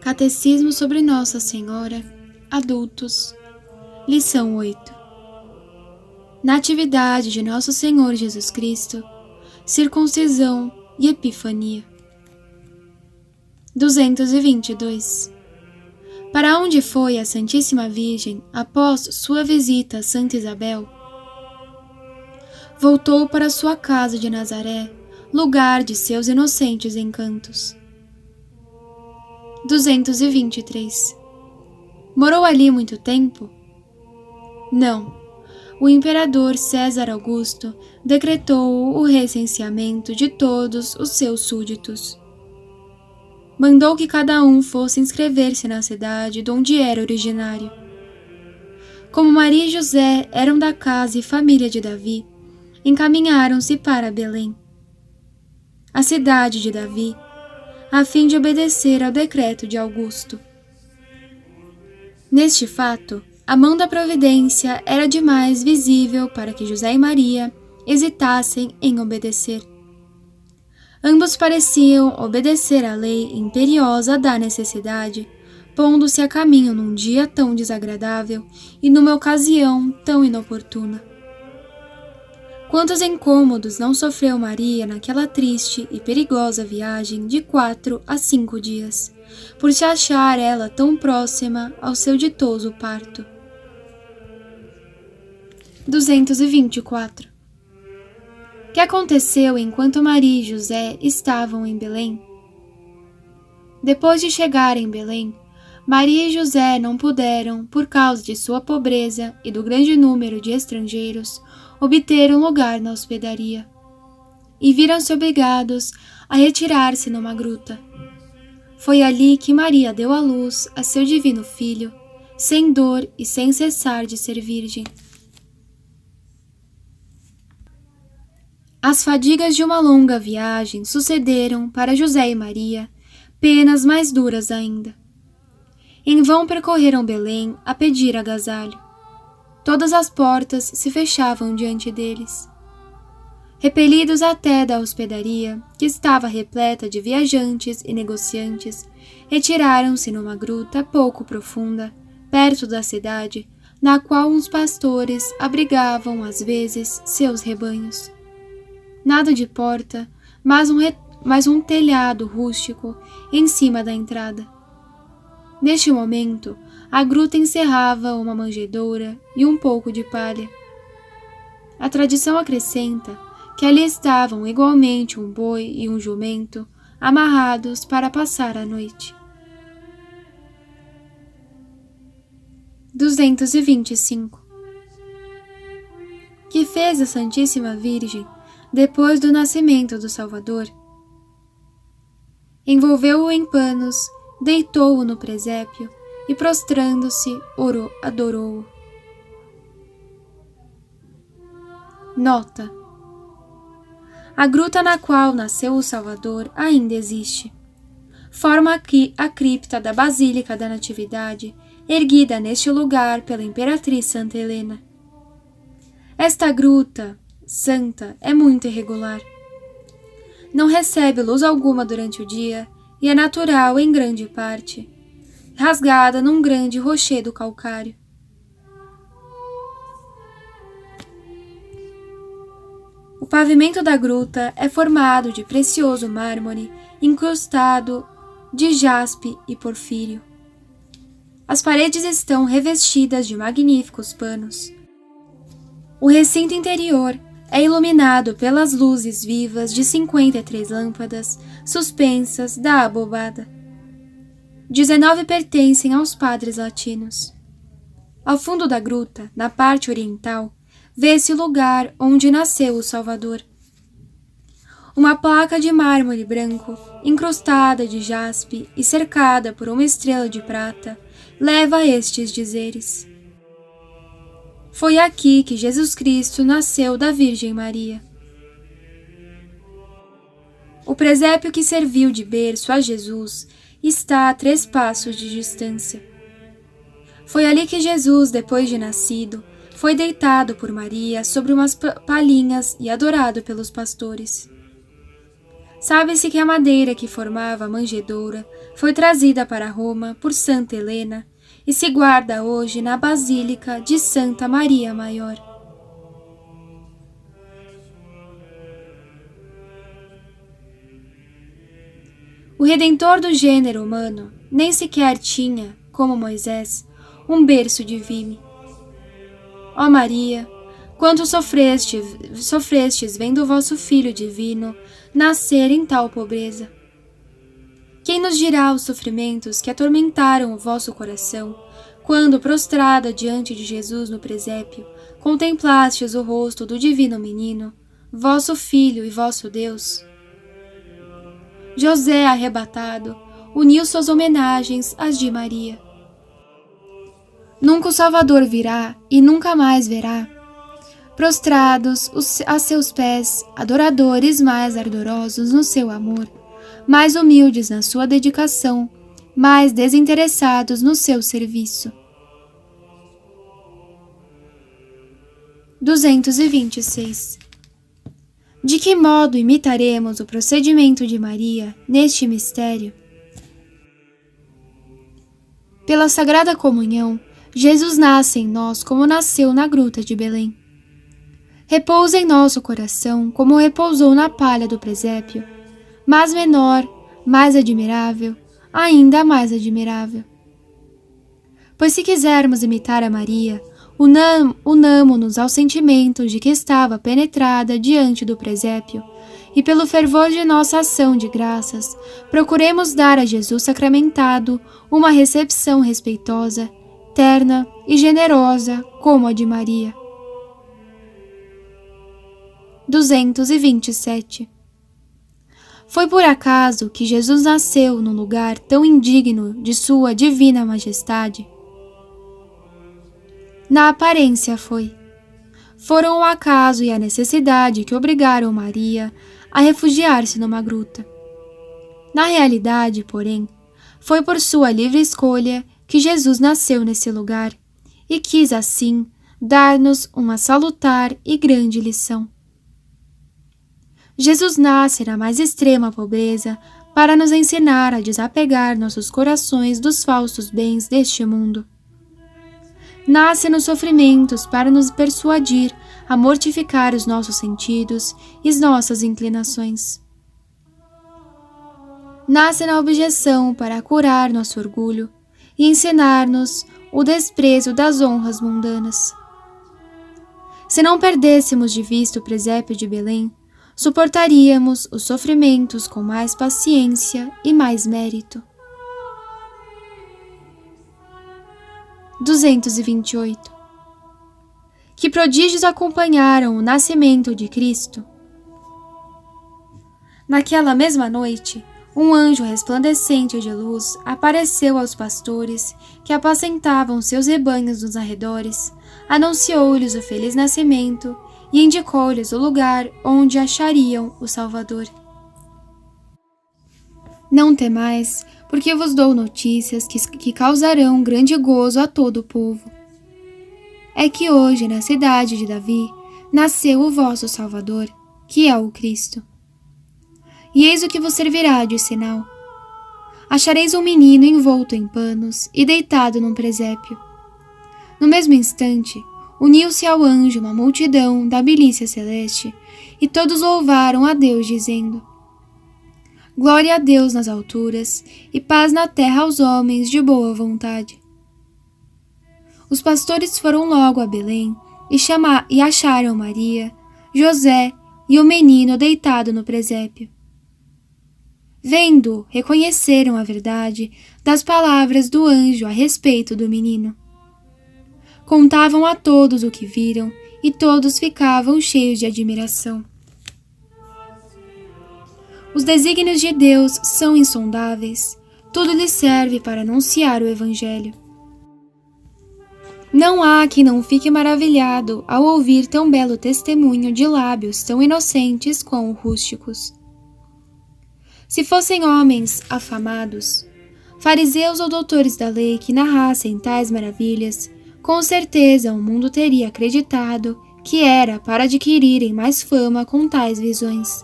Catecismo sobre Nossa Senhora, Adultos, Lição 8. Natividade de Nosso Senhor Jesus Cristo, Circuncisão e Epifania. 222. Para onde foi a Santíssima Virgem após sua visita a Santa Isabel? Voltou para sua casa de Nazaré, lugar de seus inocentes encantos. 223. Morou ali muito tempo? Não. O imperador César Augusto decretou o recenseamento de todos os seus súditos. Mandou que cada um fosse inscrever-se na cidade de onde era originário. Como Maria e José eram da casa e família de Davi, encaminharam-se para Belém, a cidade de Davi, a fim de obedecer ao decreto de Augusto. Neste fato, a mão da providência era demais visível para que José e Maria hesitassem em obedecer. Ambos pareciam obedecer à lei imperiosa da necessidade, pondo-se a caminho num dia tão desagradável e numa ocasião tão inoportuna. Quantos incômodos não sofreu Maria naquela triste e perigosa viagem de 4 a 5 dias, por se achar ela tão próxima ao seu ditoso parto. 224. Que aconteceu enquanto Maria e José estavam em Belém? Depois de chegar em Belém, Maria e José não puderam, por causa de sua pobreza e do grande número de estrangeiros, obter um lugar na hospedaria, e viram-se obrigados a retirar-se numa gruta. Foi ali que Maria deu à luz a seu divino filho, sem dor e sem cessar de ser virgem. As fadigas de uma longa viagem sucederam para José e Maria penas mais duras ainda. Em vão percorreram Belém a pedir agasalho. Todas as portas se fechavam diante deles. Repelidos até da hospedaria, que estava repleta de viajantes e negociantes, retiraram-se numa gruta pouco profunda, perto da cidade, na qual uns pastores abrigavam às vezes seus rebanhos. Nada de porta, mas um telhado rústico em cima da entrada. Neste momento, a gruta encerrava uma manjedoura e um pouco de palha. A tradição acrescenta que ali estavam igualmente um boi e um jumento amarrados para passar a noite. 225. Que fez a Santíssima Virgem depois do nascimento do Salvador? Envolveu-o em panos, deitou-o no presépio e, prostrando-se, adorou-o. Nota: a gruta na qual nasceu o Salvador ainda existe. Forma aqui a cripta da Basílica da Natividade, erguida neste lugar pela Imperatriz Santa Helena. Esta gruta santa é muito irregular. Não recebe luz alguma durante o dia e é natural em grande parte, rasgada num grande rochedo calcário. O pavimento da gruta é formado de precioso mármore incrustado de jaspe e porfírio. As paredes estão revestidas de magníficos panos. O recinto interior é iluminado pelas luzes vivas de 53 lâmpadas suspensas da abobada. 19 pertencem aos padres latinos. Ao fundo da gruta, na parte oriental, vê-se o lugar onde nasceu o Salvador. Uma placa de mármore branco, incrustada de jaspe e cercada por uma estrela de prata, leva a estes dizeres: foi aqui que Jesus Cristo nasceu da Virgem Maria. O presépio que serviu de berço a Jesus está a 3 passos de distância. Foi ali que Jesus, depois de nascido, foi deitado por Maria sobre umas palhinhas e adorado pelos pastores. Sabe-se que a madeira que formava a manjedoura foi trazida para Roma por Santa Helena e se guarda hoje na Basílica de Santa Maria Maior. O Redentor do gênero humano nem sequer tinha, como Moisés, um berço divino. Ó Maria, quanto sofrestes vendo o vosso Filho divino nascer em tal pobreza? Quem nos dirá os sofrimentos que atormentaram o vosso coração, quando, prostrada diante de Jesus no presépio, contemplastes o rosto do divino menino, vosso Filho e vosso Deus? José, arrebatado, uniu suas homenagens às de Maria. Nunca o Salvador virá e nunca mais verá. Prostrados a seus pés, adoradores mais ardorosos no seu amor, mais humildes na sua dedicação, mais desinteressados no seu serviço. 226. De que modo imitaremos o procedimento de Maria neste mistério? Pela Sagrada Comunhão, Jesus nasce em nós como nasceu na gruta de Belém. Repousa em nosso coração como repousou na palha do presépio, mas menor, mais admirável, ainda mais admirável. Pois se quisermos imitar a Maria, unamo-nos aos sentimentos de que estava penetrada diante do presépio, e pelo fervor de nossa ação de graças, procuremos dar a Jesus sacramentado uma recepção respeitosa, terna e generosa como a de Maria. 227. Foi por acaso que Jesus nasceu num lugar tão indigno de sua divina majestade? Na aparência foi. Foram o acaso e a necessidade que obrigaram Maria a refugiar-se numa gruta. Na realidade, porém, foi por sua livre escolha que Jesus nasceu nesse lugar e quis, assim, dar-nos uma salutar e grande lição. Jesus nasce na mais extrema pobreza para nos ensinar a desapegar nossos corações dos falsos bens deste mundo. Nasce nos sofrimentos para nos persuadir a mortificar os nossos sentidos e as nossas inclinações. Nasce na objeção para curar nosso orgulho e ensinar-nos o desprezo das honras mundanas. Se não perdêssemos de vista o presépio de Belém, suportaríamos os sofrimentos com mais paciência e mais mérito. 228. Que prodígios acompanharam o nascimento de Cristo? Naquela mesma noite, um anjo resplandecente de luz apareceu aos pastores que apacentavam seus rebanhos nos arredores, anunciou-lhes o feliz nascimento e indicou-lhes o lugar onde achariam o Salvador. Não temais, porque vos dou notícias que causarão grande gozo a todo o povo. É que hoje, na cidade de Davi, nasceu o vosso Salvador, que é o Cristo. E eis o que vos servirá de sinal. Achareis um menino envolto em panos e deitado num presépio. No mesmo instante, uniu-se ao anjo uma multidão da milícia celeste, e todos louvaram a Deus, dizendo: Glória a Deus nas alturas, e paz na terra aos homens de boa vontade. Os pastores foram logo a Belém e acharam Maria, José e o menino deitado no presépio. Vendo, reconheceram a verdade das palavras do anjo a respeito do menino. Contavam a todos o que viram, e todos ficavam cheios de admiração. Os desígnios de Deus são insondáveis, tudo lhe serve para anunciar o Evangelho. Não há quem não fique maravilhado ao ouvir tão belo testemunho de lábios tão inocentes quão rústicos. Se fossem homens afamados, fariseus ou doutores da lei que narrassem tais maravilhas, com certeza o mundo teria acreditado que era para adquirirem mais fama com tais visões.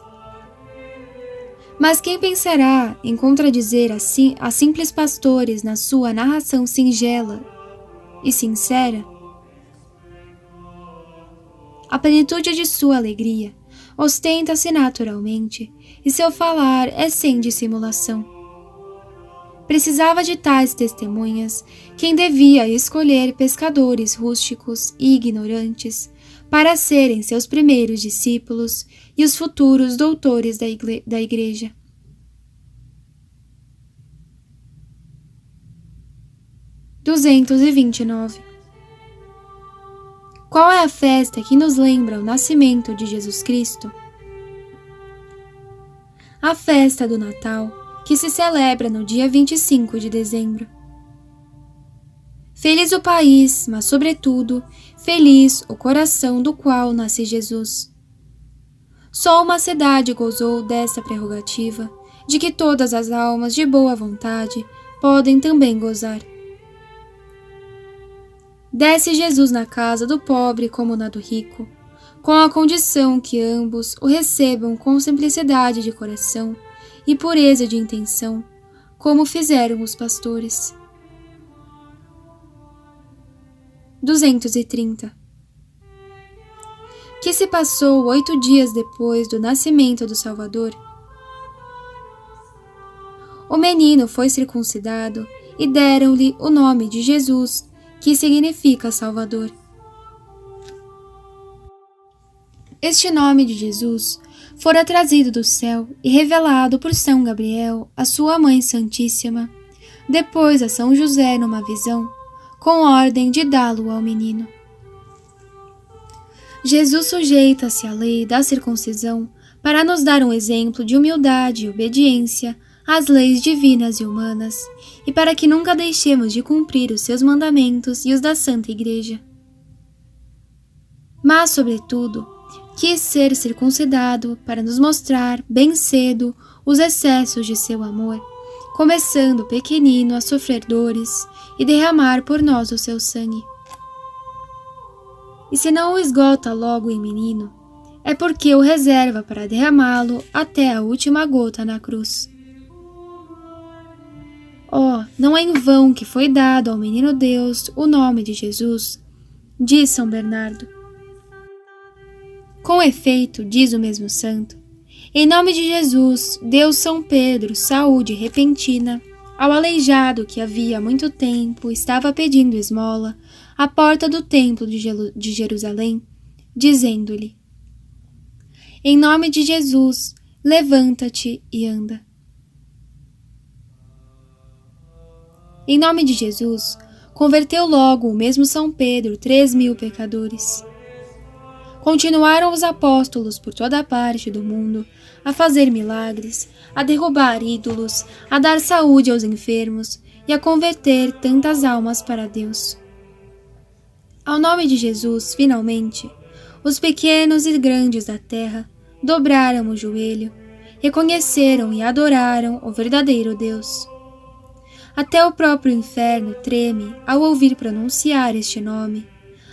Mas quem pensará em contradizer a simples pastores na sua narração singela e sincera? A plenitude de sua alegria ostenta-se naturalmente, e seu falar é sem dissimulação. Precisava de tais testemunhas quem devia escolher pescadores rústicos e ignorantes para serem seus primeiros discípulos e os futuros doutores da Igreja. (229) Qual é a festa que nos lembra o nascimento de Jesus Cristo? A festa do Natal, que se celebra no dia 25 de dezembro. Feliz o país, mas, sobretudo, feliz o coração do qual nasce Jesus. Só uma cidade gozou desta prerrogativa, de que todas as almas de boa vontade podem também gozar. Desce Jesus na casa do pobre como na do rico, com a condição que ambos o recebam com simplicidade de coração e pureza de intenção, como fizeram os pastores. 230. Que se passou 8 dias depois do nascimento do Salvador? O menino foi circuncidado e deram-lhe o nome de Jesus, que significa Salvador. Este nome de Jesus fora trazido do céu e revelado por São Gabriel a sua Mãe Santíssima, depois a São José numa visão, com ordem de dá-lo ao menino. Jesus sujeita-se à lei da circuncisão para nos dar um exemplo de humildade e obediência às leis divinas e humanas, e para que nunca deixemos de cumprir os seus mandamentos e os da Santa Igreja. Mas, sobretudo, quis ser circuncidado para nos mostrar bem cedo os excessos de seu amor, começando pequenino a sofrer dores e derramar por nós o seu sangue. E se não o esgota logo em menino, é porque o reserva para derramá-lo até a última gota na cruz. Oh, não é em vão que foi dado ao menino Deus o nome de Jesus, diz São Bernardo. Com efeito, diz o mesmo santo, em nome de Jesus, deu São Pedro saúde repentina ao aleijado que havia muito tempo estava pedindo esmola à porta do templo de Jerusalém, dizendo-lhe: em nome de Jesus, levanta-te e anda. Em nome de Jesus, converteu logo o mesmo São Pedro 3.000 pecadores. Continuaram os apóstolos por toda a parte do mundo a fazer milagres, a derrubar ídolos, a dar saúde aos enfermos e a converter tantas almas para Deus. Ao nome de Jesus, finalmente, os pequenos e grandes da terra dobraram o joelho, reconheceram e adoraram o verdadeiro Deus. Até o próprio inferno treme ao ouvir pronunciar este nome.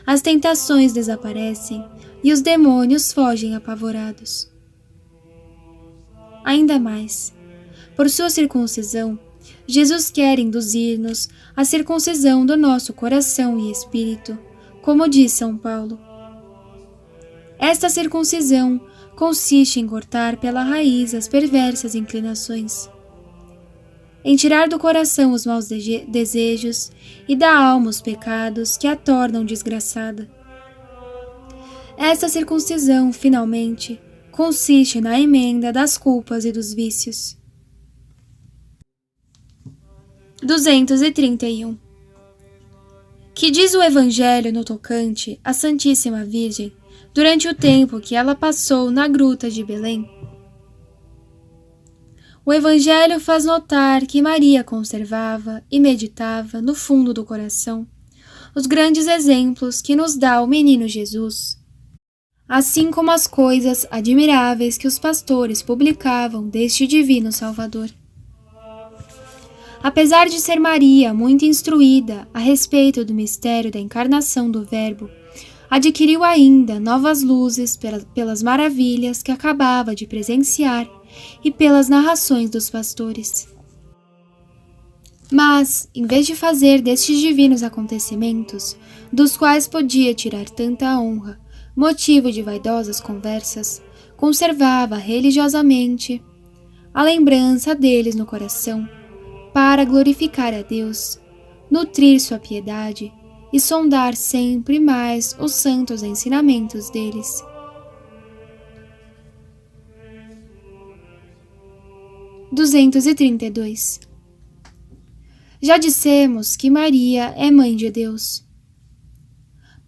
As tentações desaparecem e os demônios fogem apavorados. Ainda mais, por sua circuncisão, Jesus quer induzir-nos à circuncisão do nosso coração e espírito, como diz São Paulo. Esta circuncisão consiste em cortar pela raiz as perversas inclinações, em tirar do coração os maus desejos e da alma os pecados que a tornam desgraçada. Esta circuncisão, finalmente, consiste na emenda das culpas e dos vícios. 231. Que diz o Evangelho no tocante à Santíssima Virgem durante o tempo que ela passou na gruta de Belém? O Evangelho faz notar que Maria conservava e meditava no fundo do coração os grandes exemplos que nos dá o menino Jesus, assim como as coisas admiráveis que os pastores publicavam deste divino Salvador. Apesar de ser Maria muito instruída a respeito do mistério da encarnação do Verbo, adquiriu ainda novas luzes pelas maravilhas que acabava de presenciar e pelas narrações dos pastores. Mas, em vez de fazer destes divinos acontecimentos, dos quais podia tirar tanta honra, motivo de vaidosas conversas, conservava religiosamente a lembrança deles no coração, para glorificar a Deus, nutrir sua piedade e sondar sempre mais os santos ensinamentos deles. (232) Já dissemos que Maria é Mãe de Deus.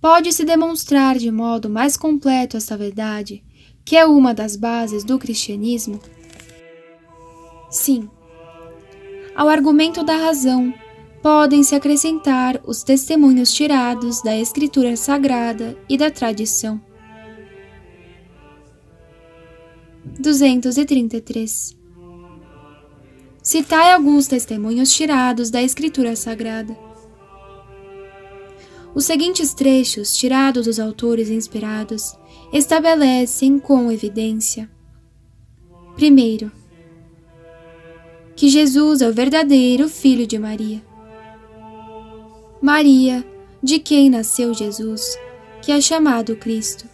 Pode-se demonstrar de modo mais completo esta verdade, que é uma das bases do cristianismo? Sim. Ao argumento da razão, podem-se acrescentar os testemunhos tirados da Escritura Sagrada e da tradição. 233. Citai alguns testemunhos tirados da Escritura Sagrada. Os seguintes trechos, tirados dos autores inspirados, estabelecem com evidência: primeiro, que Jesus é o verdadeiro Filho de Maria. Maria, de quem nasceu Jesus, que é chamado Cristo.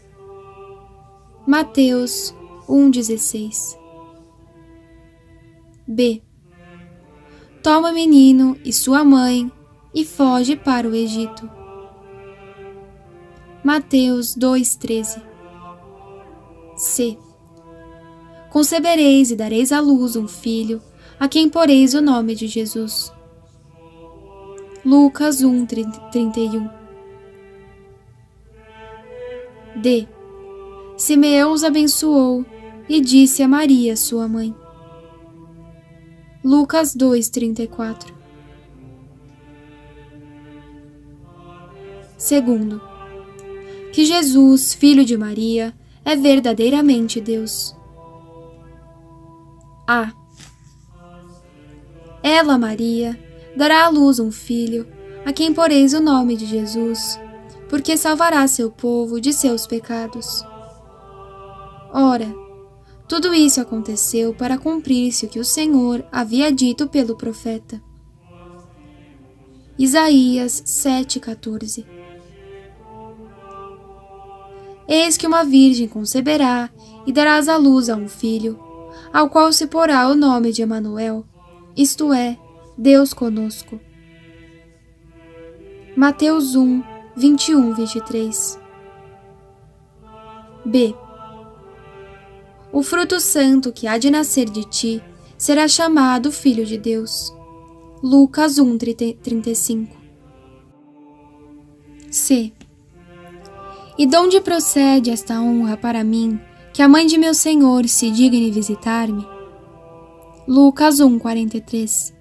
Mateus 1,16. B. Toma o menino e sua mãe e foge para o Egito. Mateus 2,13. C. Concebereis e dareis à luz um filho, a quem poreis o nome de Jesus. Lucas 1,31. D. Simeão os abençoou e disse a Maria, sua mãe. Lucas 2,34. Segundo, que Jesus, filho de Maria, é verdadeiramente Deus. A. Ela, Maria, dará à luz um filho, a quem poreis o nome de Jesus, porque salvará seu povo de seus pecados. Ora, tudo isso aconteceu para cumprir-se o que o Senhor havia dito pelo profeta. Isaías 7,14. Eis que uma virgem conceberá e darás à luz a um filho, ao qual se porá o nome de Emanuel, isto é, Deus conosco. Mateus 1, 21, 23. B. O fruto santo que há de nascer de ti será chamado Filho de Deus. Lucas 1, 35. C. E donde procede esta honra para mim, que a mãe de meu Senhor se digne visitar-me? Lucas 1, 43.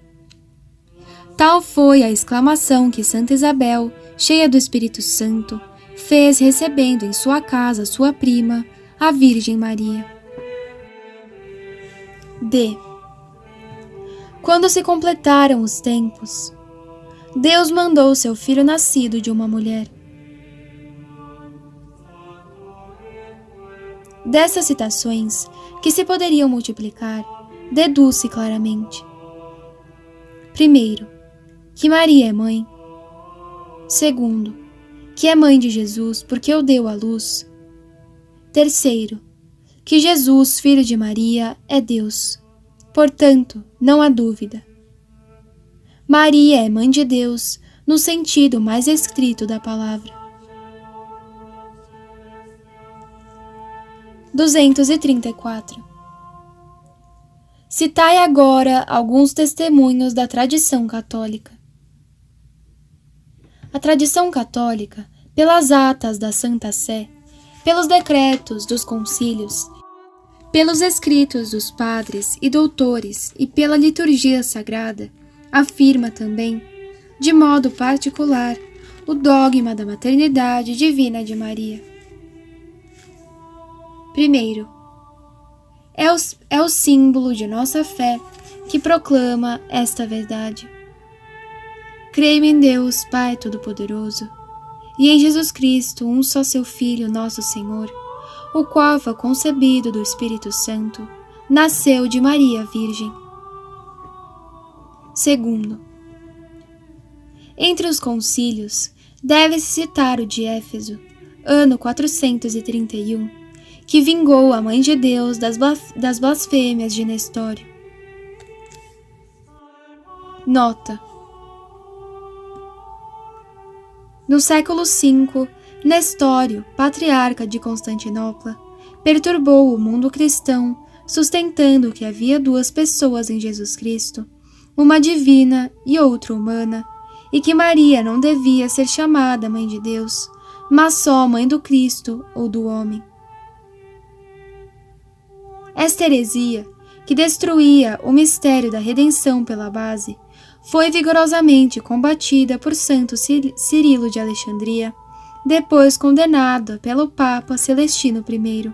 Tal foi a exclamação que Santa Isabel, cheia do Espírito Santo, fez recebendo em sua casa sua prima, a Virgem Maria. D. Quando se completaram os tempos, Deus mandou seu filho nascido de uma mulher. Dessas citações, que se poderiam multiplicar, deduz-se claramente: primeiro, que Maria é mãe. Segundo, que é mãe de Jesus porque o deu à luz. Terceiro, que Jesus, filho de Maria, é Deus. Portanto, não há dúvida. Maria é mãe de Deus no sentido mais estrito da palavra. 234. Citai agora alguns testemunhos da tradição católica. A tradição católica, pelas atas da Santa Sé, pelos decretos dos concílios, pelos escritos dos padres e doutores e pela liturgia sagrada, afirma também, de modo particular, o dogma da maternidade divina de Maria. Primeiro, é o símbolo de nossa fé que proclama esta verdade. Creio em Deus, Pai Todo-Poderoso, e em Jesus Cristo, um só seu Filho, nosso Senhor, o qual foi concebido do Espírito Santo, nasceu de Maria Virgem. Segundo, entre os concílios, deve-se citar o de Éfeso, ano 431, que vingou a Mãe de Deus das blasfêmias de Nestório. Nota: no século V, Nestório, patriarca de Constantinopla, perturbou o mundo cristão, sustentando que havia duas pessoas em Jesus Cristo, uma divina e outra humana, e que Maria não devia ser chamada Mãe de Deus, mas só Mãe do Cristo ou do homem. Esta heresia, que destruía o mistério da redenção pela base, foi vigorosamente combatida por Santo Cirilo de Alexandria, depois condenada pelo Papa Celestino I.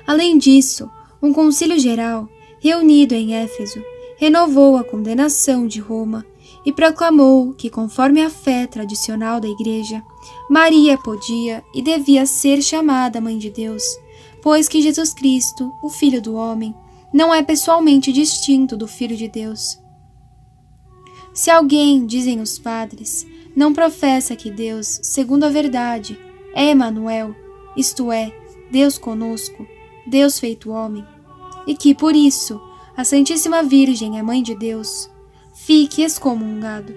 Além disso, um concílio geral, reunido em Éfeso, renovou a condenação de Roma e proclamou que, conforme a fé tradicional da Igreja, Maria podia e devia ser chamada Mãe de Deus, pois que Jesus Cristo, o Filho do Homem, não é pessoalmente distinto do Filho de Deus. Se alguém, dizem os padres, não professa que Deus, segundo a verdade, é Emanuel, isto é, Deus conosco, Deus feito homem, e que, por isso, a Santíssima Virgem é Mãe de Deus, fique excomungado.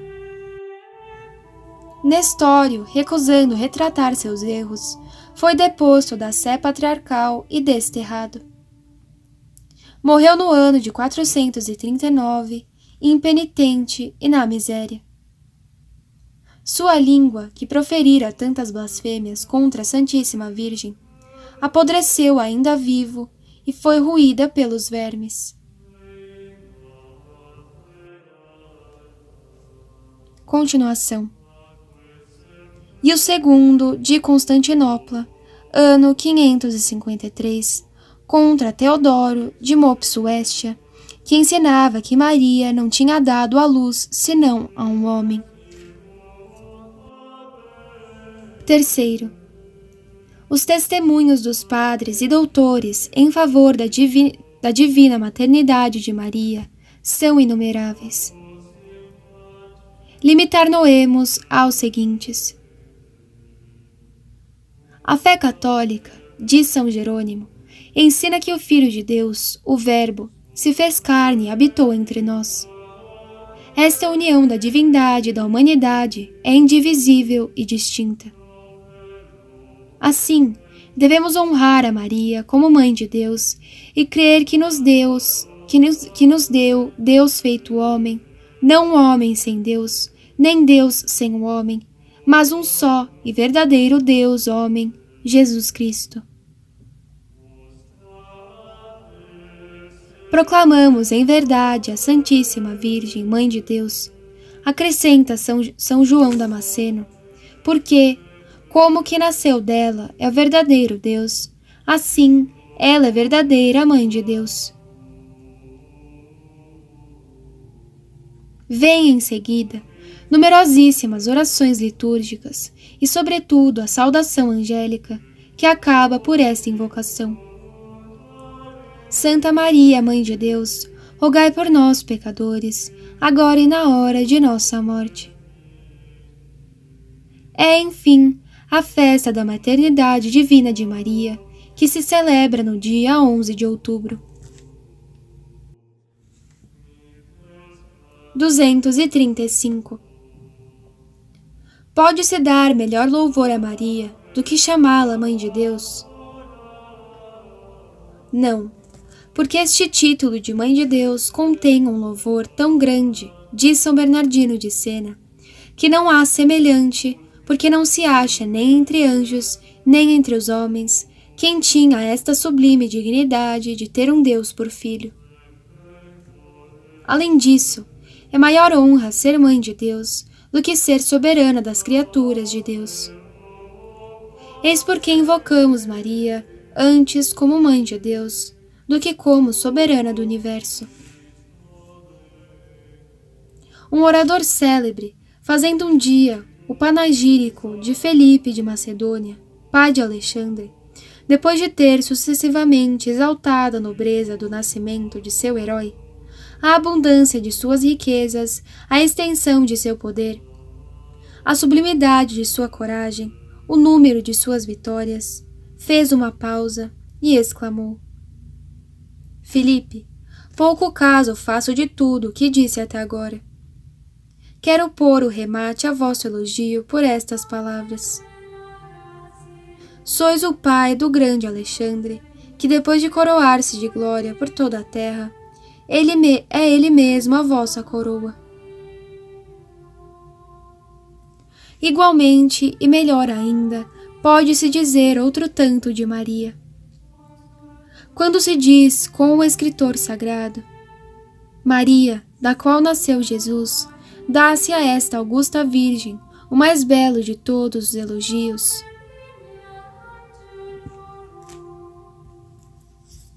Nestório, recusando retratar seus erros, foi deposto da sé patriarcal e desterrado. Morreu no ano de 439, impenitente e na miséria. Sua língua, que proferira tantas blasfêmias contra a Santíssima Virgem, apodreceu ainda vivo e foi roída pelos vermes. Continuação. E o segundo, de Constantinopla, ano 553, contra Teodoro de Mopsuestia, que ensinava que Maria não tinha dado à luz senão a um homem. Terceiro, os testemunhos dos padres e doutores em favor da divina maternidade de Maria são inumeráveis. Limitar-nos aos seguintes. A fé católica, diz São Jerônimo, ensina que o Filho de Deus, o Verbo, se fez carne e habitou entre nós. Esta união da divindade e da humanidade é indivisível e distinta. Assim, devemos honrar a Maria como Mãe de Deus e crer que nos deu Deus feito homem, não homem sem Deus, nem Deus sem o homem, mas um só e verdadeiro Deus homem, Jesus Cristo. Proclamamos em verdade a Santíssima Virgem, Mãe de Deus, acrescenta São João Damasceno, porque, como que nasceu dela é o verdadeiro Deus, assim ela é verdadeira Mãe de Deus. Vem em seguida numerosíssimas orações litúrgicas e, sobretudo, a saudação angélica, que acaba por esta invocação. Santa Maria, Mãe de Deus, rogai por nós, pecadores, agora e na hora de nossa morte. É, enfim, a festa da maternidade divina de Maria, que se celebra no dia 11 de outubro. 235. Pode-se dar melhor louvor a Maria do que chamá-la Mãe de Deus? Não, porque este título de Mãe de Deus contém um louvor tão grande, diz São Bernardino de Sena, que não há semelhante, porque não se acha nem entre anjos, nem entre os homens, quem tinha esta sublime dignidade de ter um Deus por filho. Além disso, é maior honra ser Mãe de Deus do que ser soberana das criaturas de Deus. Eis porque invocamos Maria antes como Mãe de Deus do que como soberana do universo. Um orador célebre, fazendo um dia o panegírico de Felipe de Macedônia, pai de Alexandre, Depois de ter sucessivamente exaltado a nobreza do nascimento de seu herói, a abundância de suas riquezas, a extensão de seu poder, a sublimidade de sua coragem, o número de suas vitórias, fez uma pausa e exclamou: Filipe, pouco caso faço de tudo o que disse até agora. Quero pôr o remate a vosso elogio por estas palavras. Sois o pai do grande Alexandre, que depois de coroar-se de glória por toda a terra, é ele mesmo a vossa coroa. Igualmente, e melhor ainda, pode-se dizer outro tanto de Maria. Quando se diz com o escritor sagrado, Maria, da qual nasceu Jesus, dá-se a esta augusta Virgem o mais belo de todos os elogios.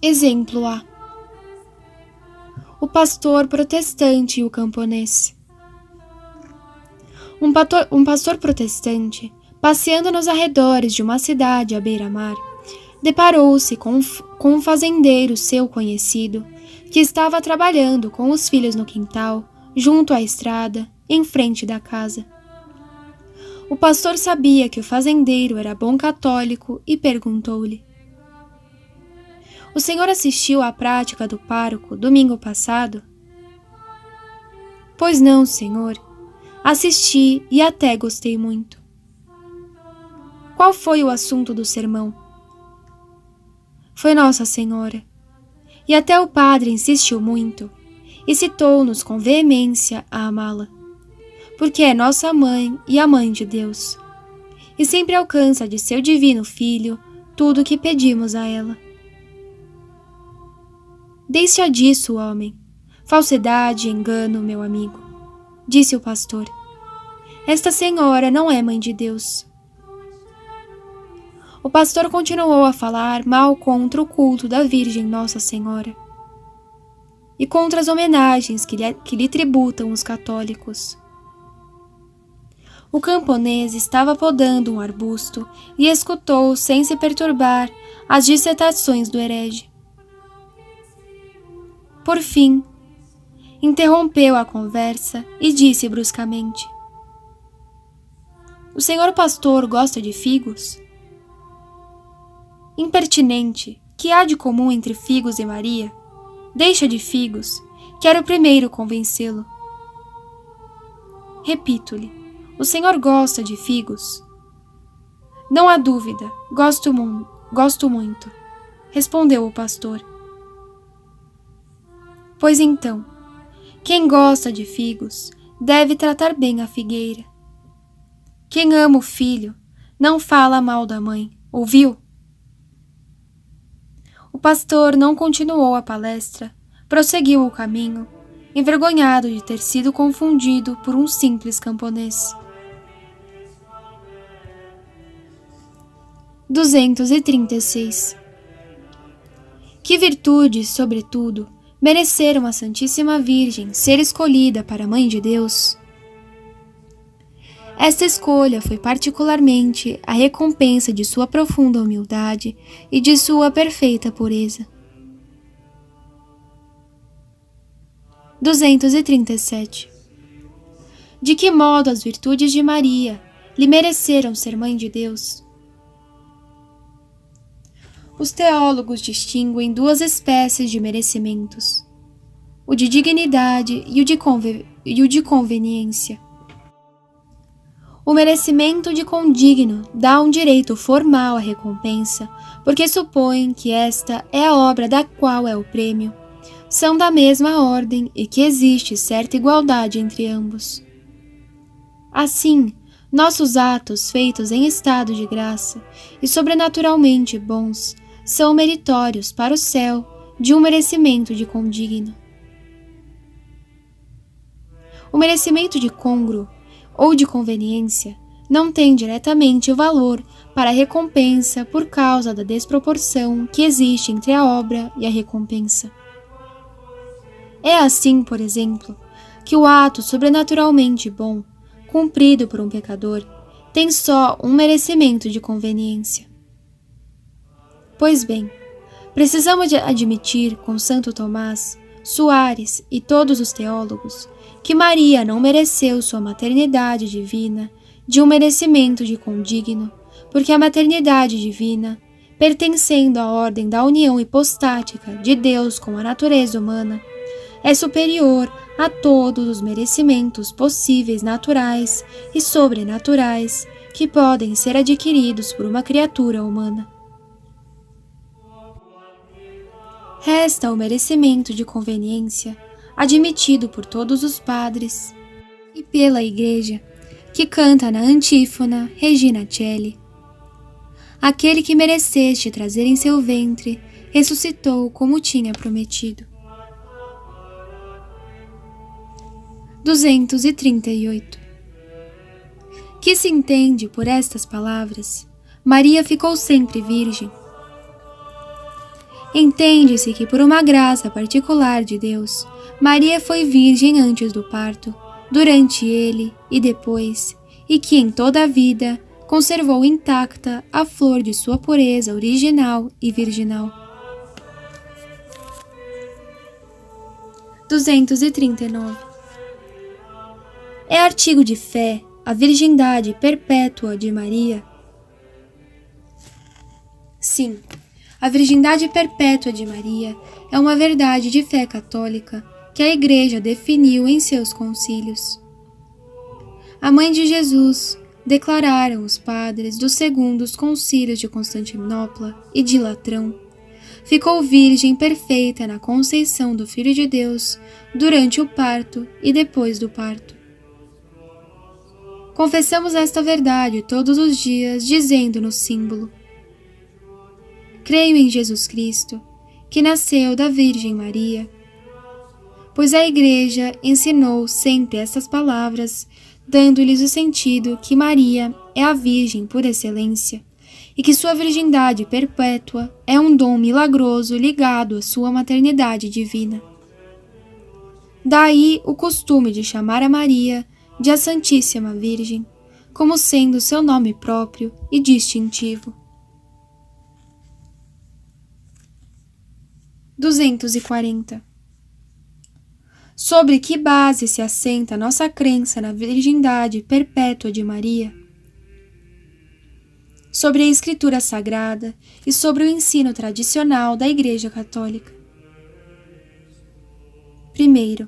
Exemplo A. O pastor protestante e o camponês. Um pastor protestante, passeando nos arredores de uma cidade à beira-mar, deparou-se com um fazendeiro seu conhecido, que estava trabalhando com os filhos no quintal, junto à estrada, em frente da casa. O pastor sabia que o fazendeiro era bom católico e perguntou-lhe: O senhor assistiu à prática do pároco domingo passado? Pois não, senhor. Assisti e até gostei muito. Qual foi o assunto do sermão? Foi Nossa Senhora. E até o padre insistiu muito e citou-nos com veemência a amá-la, porque é nossa mãe e a mãe de Deus, e sempre alcança de seu divino Filho tudo o que pedimos a ela. Deixa disso, homem. Falsidade e engano, meu amigo, disse o pastor. Esta senhora não é mãe de Deus. O pastor continuou a falar mal contra o culto da Virgem Nossa Senhora e contra as homenagens que lhe tributam os católicos. O camponês estava podando um arbusto e escutou, sem se perturbar, as dissertações do herege. Por fim, interrompeu a conversa e disse bruscamente: O senhor pastor gosta de figos? Impertinente, que há de comum entre figos e Maria? Deixa de figos, quero primeiro convencê-lo. Repito-lhe, o senhor gosta de figos? Não há dúvida, gosto muito, respondeu o pastor. Pois então, quem gosta de figos deve tratar bem a figueira. Quem ama o filho não fala mal da mãe, ouviu? O pastor não continuou a palestra, prosseguiu o caminho, envergonhado de ter sido confundido por um simples camponês. 236. Que virtudes, sobretudo, mereceram a Santíssima Virgem ser escolhida para a Mãe de Deus? Esta escolha foi particularmente a recompensa de sua profunda humildade e de sua perfeita pureza. 237. De que modo as virtudes de Maria lhe mereceram ser Mãe de Deus? Os teólogos distinguem duas espécies de merecimentos: o de dignidade e o de conveniência. O merecimento de condigno dá um direito formal à recompensa, porque supõe que esta é a obra da qual é o prêmio, são da mesma ordem e que existe certa igualdade entre ambos. Assim, nossos atos feitos em estado de graça e sobrenaturalmente bons são meritórios para o céu de um merecimento de condigno. O merecimento de congruo ou de conveniência não tem diretamente o valor para a recompensa por causa da desproporção que existe entre a obra e a recompensa. É assim, por exemplo, que o ato sobrenaturalmente bom, cumprido por um pecador, tem só um merecimento de conveniência. Pois bem, precisamos de admitir com Santo Tomás, Soares e todos os teólogos que Maria não mereceu sua maternidade divina de um merecimento de condigno, porque a maternidade divina, pertencendo à ordem da união hipostática de Deus com a natureza humana, é superior a todos os merecimentos possíveis naturais e sobrenaturais que podem ser adquiridos por uma criatura humana. Resta o merecimento de conveniência, admitido por todos os padres e pela Igreja, que canta na antífona Regina Coeli: aquele que mereceste trazer em seu ventre, ressuscitou como tinha prometido. 238. Que se entende por estas palavras? Maria ficou sempre virgem. Entende-se que por uma graça particular de Deus, Maria foi virgem antes do parto, durante ele e depois, e que em toda a vida conservou intacta a flor de sua pureza original e virginal. 239. É artigo de fé a virgindade perpétua de Maria? Sim, a virgindade perpétua de Maria é uma verdade de fé católica que a Igreja definiu em seus concílios. A mãe de Jesus, declararam os padres dos segundos concílios de Constantinopla e de Latrão, ficou virgem perfeita na conceição do Filho de Deus durante o parto e depois do parto. Confessamos esta verdade todos os dias, dizendo no símbolo: creio em Jesus Cristo, que nasceu da Virgem Maria. Pois a Igreja ensinou sempre estas palavras, dando-lhes o sentido que Maria é a Virgem por excelência, e que sua virgindade perpétua é um dom milagroso ligado à sua maternidade divina. Daí o costume de chamar a Maria de a Santíssima Virgem, como sendo seu nome próprio e distintivo. 240. Sobre que base se assenta nossa crença na virgindade perpétua de Maria? Sobre a Escritura Sagrada e sobre o ensino tradicional da Igreja Católica. Primeiro,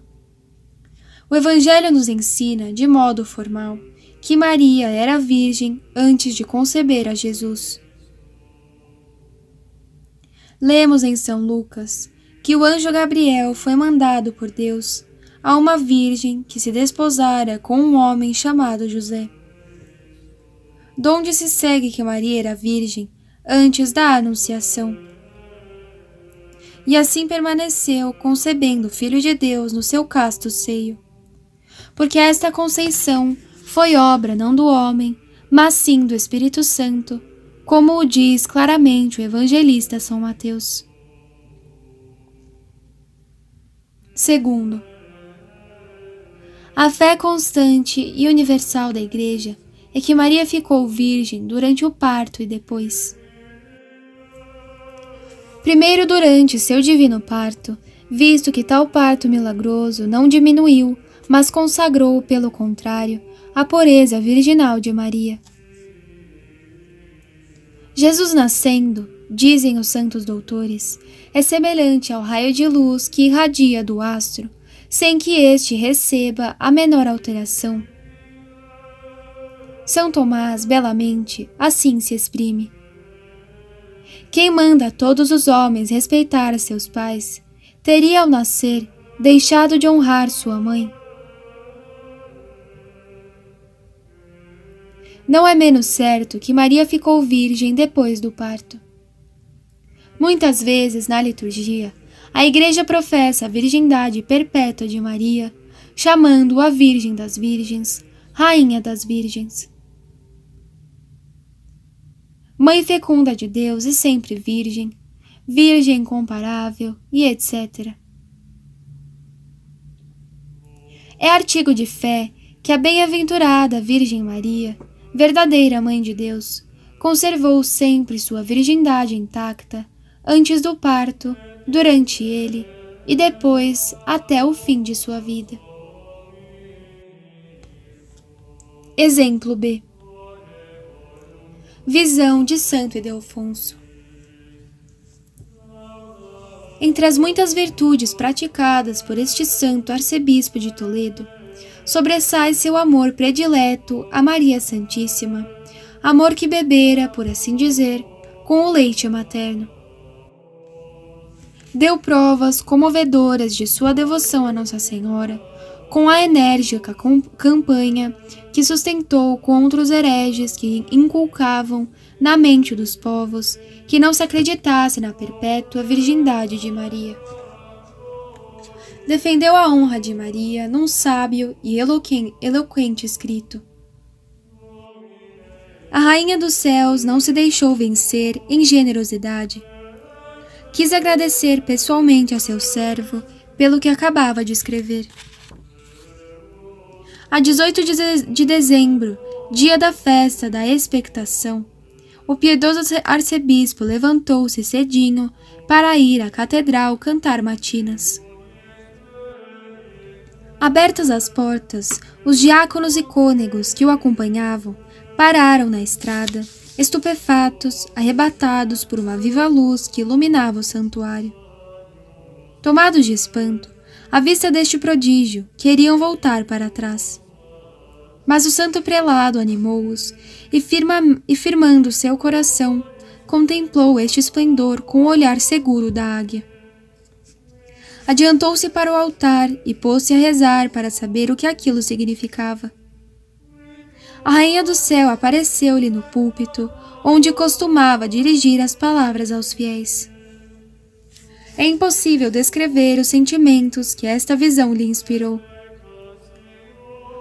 o Evangelho nos ensina, de modo formal, que Maria era virgem antes de conceber a Jesus. Lemos em São Lucas que o anjo Gabriel foi mandado por Deus a uma virgem que se desposara com um homem chamado José. Donde se segue que Maria era virgem antes da anunciação. E assim permaneceu, concebendo o Filho de Deus no seu casto seio. Porque esta conceição foi obra não do homem, mas sim do Espírito Santo, como o diz claramente o evangelista São Mateus. Segundo, a fé constante e universal da Igreja é que Maria ficou virgem durante o parto e depois. Primeiro, durante seu divino parto, visto que tal parto milagroso não diminuiu, mas consagrou, pelo contrário, a pureza virginal de Maria. Jesus nascendo, dizem os santos doutores, é semelhante ao raio de luz que irradia do astro, sem que este receba a menor alteração. São Tomás, belamente, assim se exprime. Quem manda a todos os homens respeitar seus pais, teria ao nascer deixado de honrar sua mãe. Não é menos certo que Maria ficou virgem depois do parto. Muitas vezes na liturgia, a Igreja professa a virgindade perpétua de Maria, chamando-a a Virgem das Virgens, Rainha das Virgens. Mãe fecunda de Deus e sempre virgem, virgem incomparável e etc. É artigo de fé que a bem-aventurada Virgem Maria, verdadeira Mãe de Deus, conservou sempre sua virgindade intacta antes do parto, durante ele e depois até o fim de sua vida. Exemplo B. Visão de Santo Ildefonso. Entre as muitas virtudes praticadas por este santo arcebispo de Toledo, sobressai seu amor predileto a Maria Santíssima, amor que bebera, por assim dizer, com o leite materno. Deu provas comovedoras de sua devoção a Nossa Senhora, com a enérgica campanha que sustentou contra os hereges que inculcavam na mente dos povos que não se acreditasse na perpétua virgindade de Maria. Defendeu a honra de Maria num sábio e eloquente escrito. A Rainha dos Céus não se deixou vencer em generosidade. Quis agradecer pessoalmente a seu servo pelo que acabava de escrever. A 18 de dezembro, dia da festa da expectação, o piedoso arcebispo levantou-se cedinho para ir à catedral cantar matinas. Abertas as portas, os diáconos e cônegos que o acompanhavam pararam na estrada, estupefatos, arrebatados por uma viva luz que iluminava o santuário. Tomados de espanto, à vista deste prodígio, queriam voltar para trás. Mas o santo prelado animou-os e firmando seu coração, contemplou este esplendor com o olhar seguro da águia. Adiantou-se para o altar e pôs-se a rezar para saber o que aquilo significava. A Rainha do Céu apareceu-lhe no púlpito, onde costumava dirigir as palavras aos fiéis. É impossível descrever os sentimentos que esta visão lhe inspirou.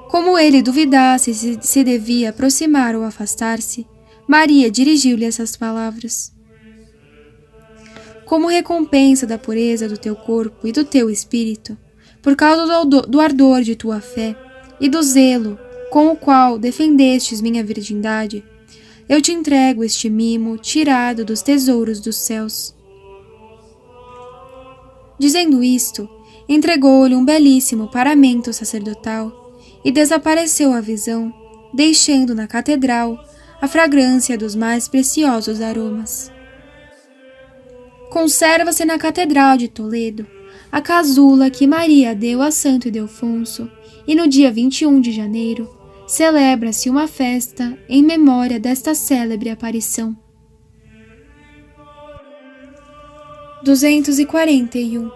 Como ele duvidasse se devia aproximar ou afastar-se, Maria dirigiu-lhe essas palavras. Como recompensa da pureza do teu corpo e do teu espírito, por causa do ardor de tua fé e do zelo com o qual defendestes minha virgindade, eu te entrego este mimo tirado dos tesouros dos céus. Dizendo isto, entregou-lhe um belíssimo paramento sacerdotal e desapareceu a visão, deixando na catedral a fragrância dos mais preciosos aromas. Conserva-se na Catedral de Toledo a casula que Maria deu a Santo Ildefonso e no dia 21 de janeiro celebra-se uma festa em memória desta célebre aparição. 241.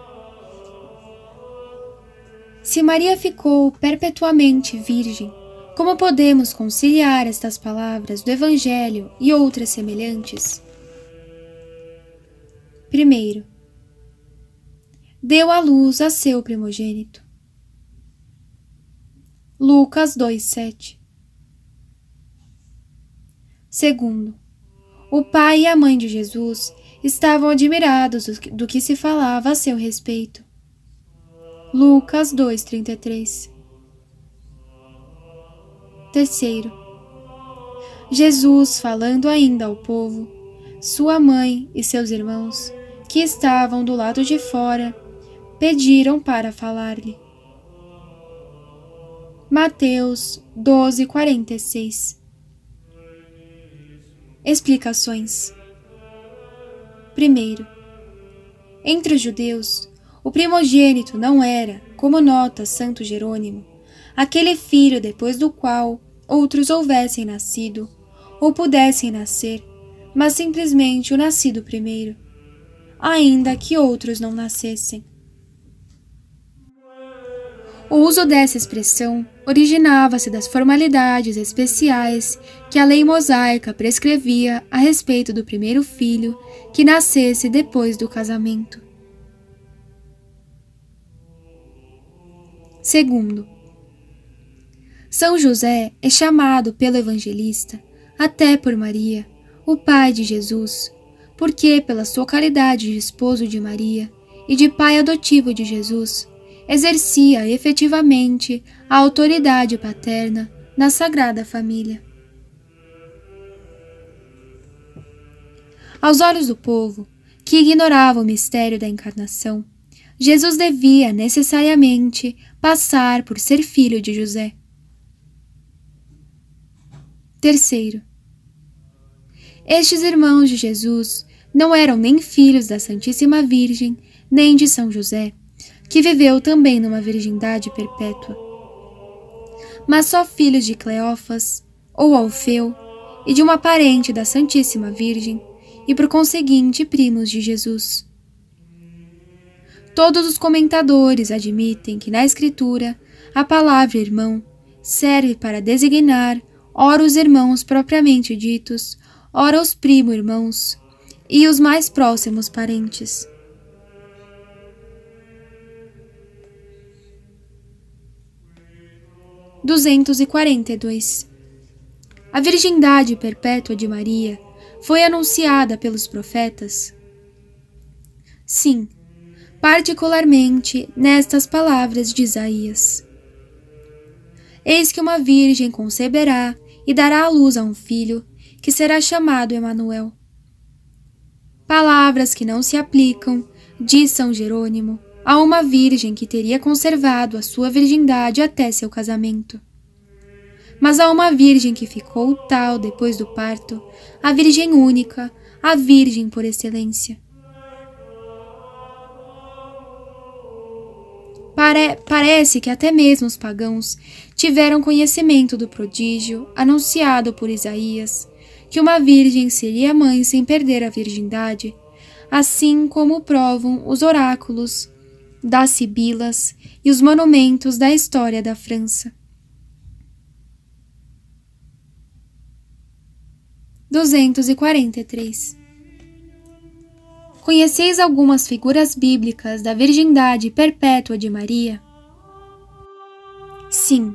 Se Maria ficou perpetuamente virgem, como podemos conciliar estas palavras do Evangelho e outras semelhantes? Primeiro, deu à luz a seu primogênito. Lucas 2:7. Segundo, o pai e a mãe de Jesus estavam admirados do que se falava a seu respeito. Lucas 2:33. Terceiro, Jesus, falando ainda ao povo, sua mãe e seus irmãos, que estavam do lado de fora, pediram para falar-lhe. Mateus 12:46. Explicações. Primeiro, entre os judeus, o primogênito não era, como nota Santo Jerônimo, aquele filho depois do qual outros houvessem nascido ou pudessem nascer, mas simplesmente o nascido primeiro, ainda que outros não nascessem. O uso dessa expressão originava-se das formalidades especiais que a lei mosaica prescrevia a respeito do primeiro filho que nascesse depois do casamento. Segundo, São José é chamado pelo evangelista, até por Maria, o pai de Jesus, porque pela sua qualidade de esposo de Maria e de pai adotivo de Jesus, exercia efetivamente a autoridade paterna na Sagrada Família. Aos olhos do povo, que ignorava o mistério da encarnação, Jesus devia necessariamente passar por ser filho de José. Terceiro, estes irmãos de Jesus não eram nem filhos da Santíssima Virgem, nem de São José, que viveu também numa virgindade perpétua, mas só filhos de Cleófas ou Alfeu e de uma parente da Santíssima Virgem, e por conseguinte primos de Jesus. Todos os comentadores admitem que na Escritura a palavra irmão serve para designar ora os irmãos propriamente ditos, ora os primo-irmãos e os mais próximos parentes. – 242. A virgindade perpétua de Maria foi anunciada pelos profetas? Sim, particularmente nestas palavras de Isaías. Eis que uma virgem conceberá e dará à luz a um filho, que será chamado Emanuel. Palavras que não se aplicam, diz São Jerônimo, a uma virgem que teria conservado a sua virgindade até seu casamento. Mas a uma virgem que ficou tal depois do parto, a virgem única, a virgem por excelência. Parece que até mesmo os pagãos tiveram conhecimento do prodígio anunciado por Isaías, que uma virgem seria mãe sem perder a virgindade, assim como provam os oráculos das sibilas e os monumentos da história da França. 243. Conheceis algumas figuras bíblicas da virgindade perpétua de Maria? Sim.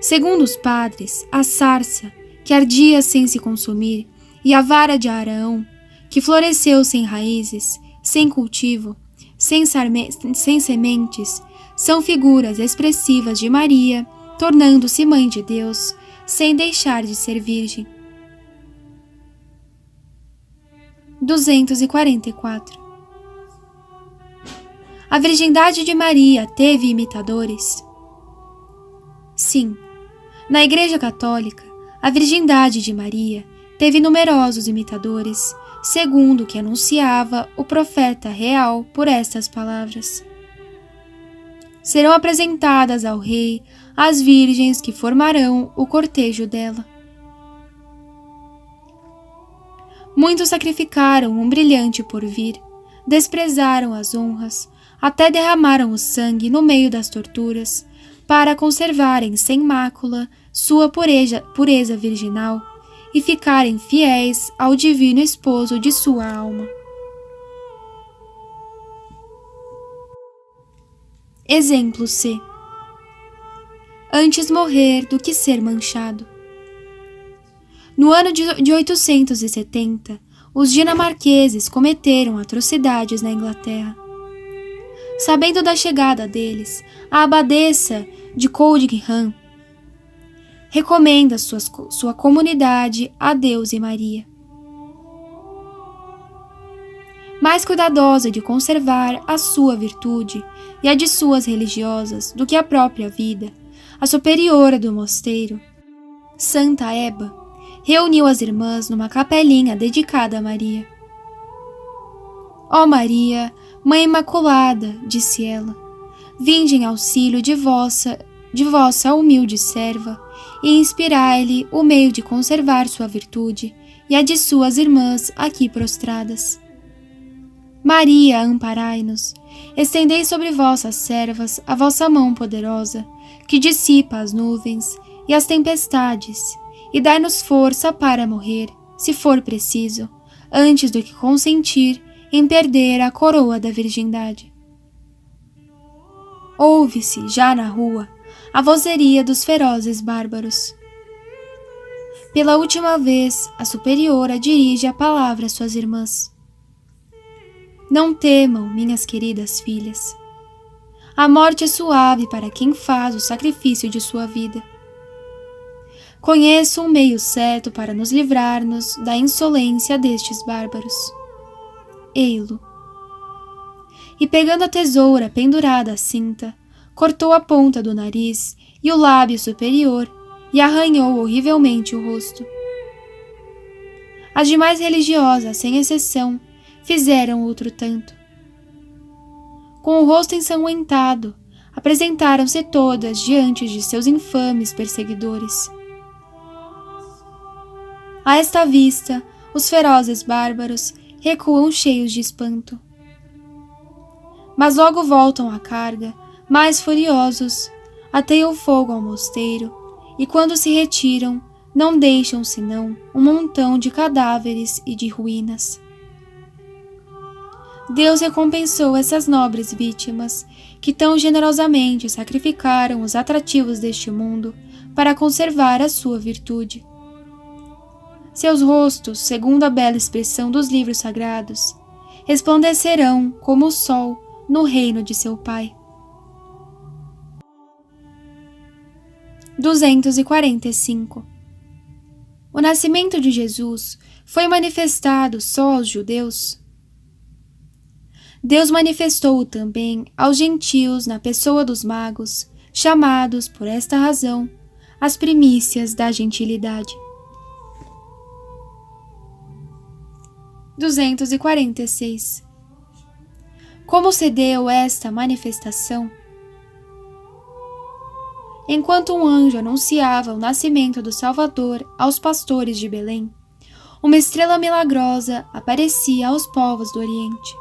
Segundo os padres, a sarça, que ardia sem se consumir, e a vara de Arão, que floresceu sem raízes, sem cultivo, sem sementes, são figuras expressivas de Maria, tornando-se mãe de Deus, sem deixar de ser virgem. 244. A virgindade de Maria teve imitadores? Sim. Na Igreja Católica, a virgindade de Maria teve numerosos imitadores, segundo o que anunciava o profeta real por estas palavras. Serão apresentadas ao rei as virgens que formarão o cortejo dela. Muitos sacrificaram um brilhante porvir, desprezaram as honras, até derramaram o sangue no meio das torturas, para conservarem sem mácula sua pureza virginal e ficarem fiéis ao divino esposo de sua alma. Exemplo C. Antes morrer do que ser manchado. No ano de 870, os dinamarqueses cometeram atrocidades na Inglaterra. Sabendo da chegada deles, a abadesa de Coldingham recomenda sua comunidade a Deus e Maria. Mais cuidadosa de conservar a sua virtude e a de suas religiosas do que a própria vida, a superiora do mosteiro, Santa Eba, reuniu as irmãs numa capelinha dedicada a Maria. Ó Maria, Mãe Imaculada, disse ela, vinde em auxílio de vossa humilde serva e inspirai-lhe o meio de conservar sua virtude e a de suas irmãs aqui prostradas. Maria, amparai-nos, estendei sobre vossas servas a vossa mão poderosa, que dissipa as nuvens e as tempestades, e dai-nos força para morrer, se for preciso, antes do que consentir em perder a coroa da virgindade. Ouve-se, já na rua, a vozeria dos ferozes bárbaros. Pela última vez, a superiora dirige a palavra às suas irmãs. Não temam, minhas queridas filhas. A morte é suave para quem faz o sacrifício de sua vida. Conheço um meio certo para nos livrarmos da insolência destes bárbaros. ei-lo. E pegando a tesoura pendurada à cinta, cortou a ponta do nariz e o lábio superior e arranhou horrivelmente o rosto. As demais religiosas, sem exceção, fizeram outro tanto. Com o rosto ensanguentado, apresentaram-se todas diante de seus infames perseguidores. A esta vista, os ferozes bárbaros recuam cheios de espanto. Mas logo voltam à carga, mais furiosos, ateiam fogo ao mosteiro, e quando se retiram, não deixam senão um montão de cadáveres e de ruínas. Deus recompensou essas nobres vítimas, que tão generosamente sacrificaram os atrativos deste mundo para conservar a sua virtude. Seus rostos, segundo a bela expressão dos livros sagrados, resplandecerão como o sol no reino de seu Pai. 245. O nascimento de Jesus foi manifestado só aos judeus? Deus manifestou-o também aos gentios na pessoa dos magos, chamados, por esta razão, as primícias da gentilidade. 246. Como se deu esta manifestação? Enquanto um anjo anunciava o nascimento do Salvador aos pastores de Belém, uma estrela milagrosa aparecia aos povos do Oriente.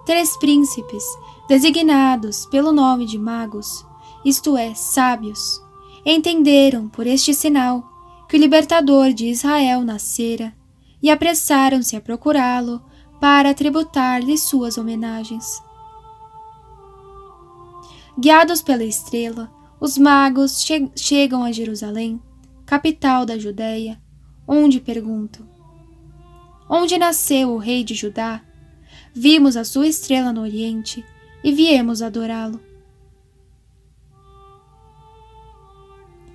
3 príncipes, designados pelo nome de magos, isto é, sábios, entenderam por este sinal que o libertador de Israel nascera e apressaram-se a procurá-lo para tributar-lhe suas homenagens. Guiados pela estrela, os magos chegam a Jerusalém, capital da Judéia, onde perguntam: onde nasceu o rei de Judá? Vimos a sua estrela no Oriente e viemos adorá-lo.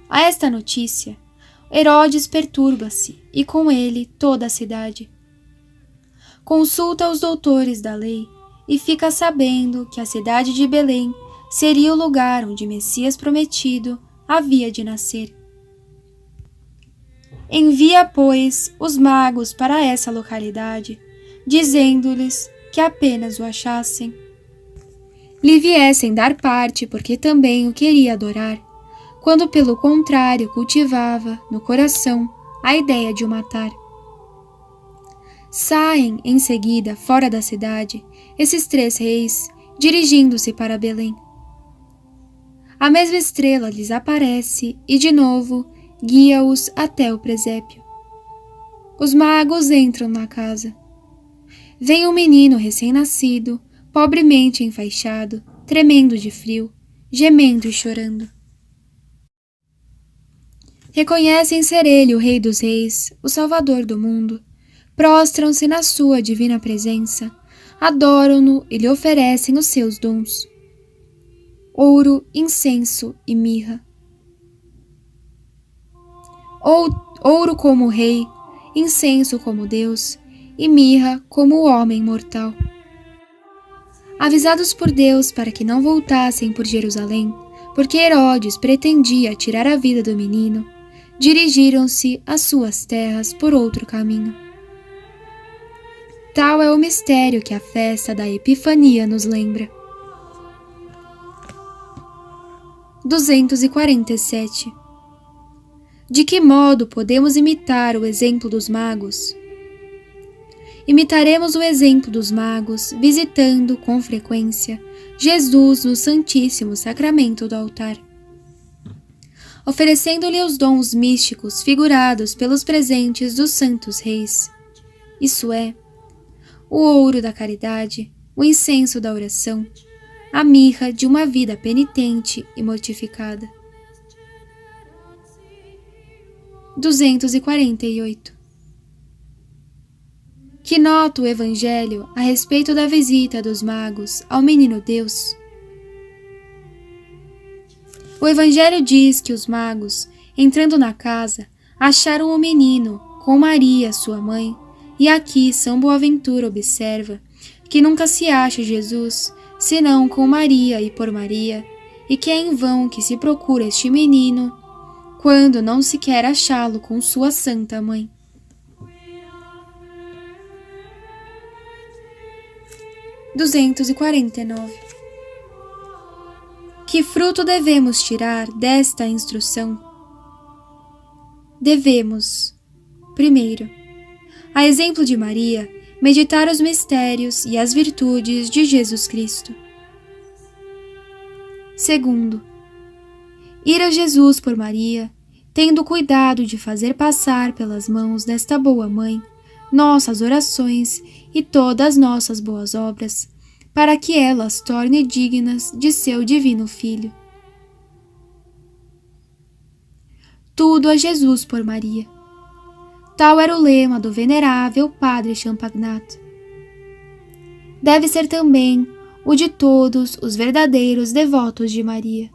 A esta notícia, Herodes perturba-se e com ele toda a cidade. Consulta os doutores da lei e fica sabendo que a cidade de Belém seria o lugar onde Messias prometido havia de nascer. Envia, pois, os magos para essa localidade, dizendo-lhes que apenas o achassem, lhe viessem dar parte porque também o queria adorar, quando pelo contrário cultivava no coração a ideia de o matar. Saem em seguida fora da cidade esses 3 reis, dirigindo-se para Belém. A mesma estrela lhes aparece e de novo guia-os até o presépio. Os magos entram na casa. Vem um menino recém-nascido, pobremente enfaixado, tremendo de frio, gemendo e chorando. Reconhecem ser ele o Rei dos Reis, o Salvador do mundo, prostram-se na sua divina presença, adoram-no e lhe oferecem os seus dons: ouro, incenso e mirra. Ouro como rei, incenso como Deus, e mirra como o homem mortal. Avisados por Deus para que não voltassem por Jerusalém, porque Herodes pretendia tirar a vida do menino, dirigiram-se às suas terras por outro caminho. Tal é o mistério que a festa da Epifania nos lembra. 247. De que modo podemos imitar o exemplo dos magos? Imitaremos o exemplo dos magos visitando com frequência Jesus no Santíssimo Sacramento do altar, oferecendo-lhe os dons místicos figurados pelos presentes dos santos reis, isso é, o ouro da caridade, o incenso da oração, a mirra de uma vida penitente e mortificada. 248. Que nota o Evangelho a respeito da visita dos magos ao menino Deus? O Evangelho diz que os magos, entrando na casa, acharam o menino com Maria, sua mãe, E aqui São Boaventura observa que nunca se acha Jesus senão com Maria e por Maria, e que é em vão que se procura este menino, quando não se quer achá-lo com sua Santa Mãe. Que fruto devemos tirar desta instrução? Devemos, primeiro, a exemplo de Maria, meditar os mistérios e as virtudes de Jesus Cristo. Segundo, ir a Jesus por Maria, tendo cuidado de fazer passar pelas mãos desta boa mãe nossas orações e todas nossas boas obras, para que ela as torne dignas de seu divino Filho. Tudo a Jesus por Maria. Tal era o lema do venerável Padre Champagnat. Deve ser também o de todos os verdadeiros devotos de Maria.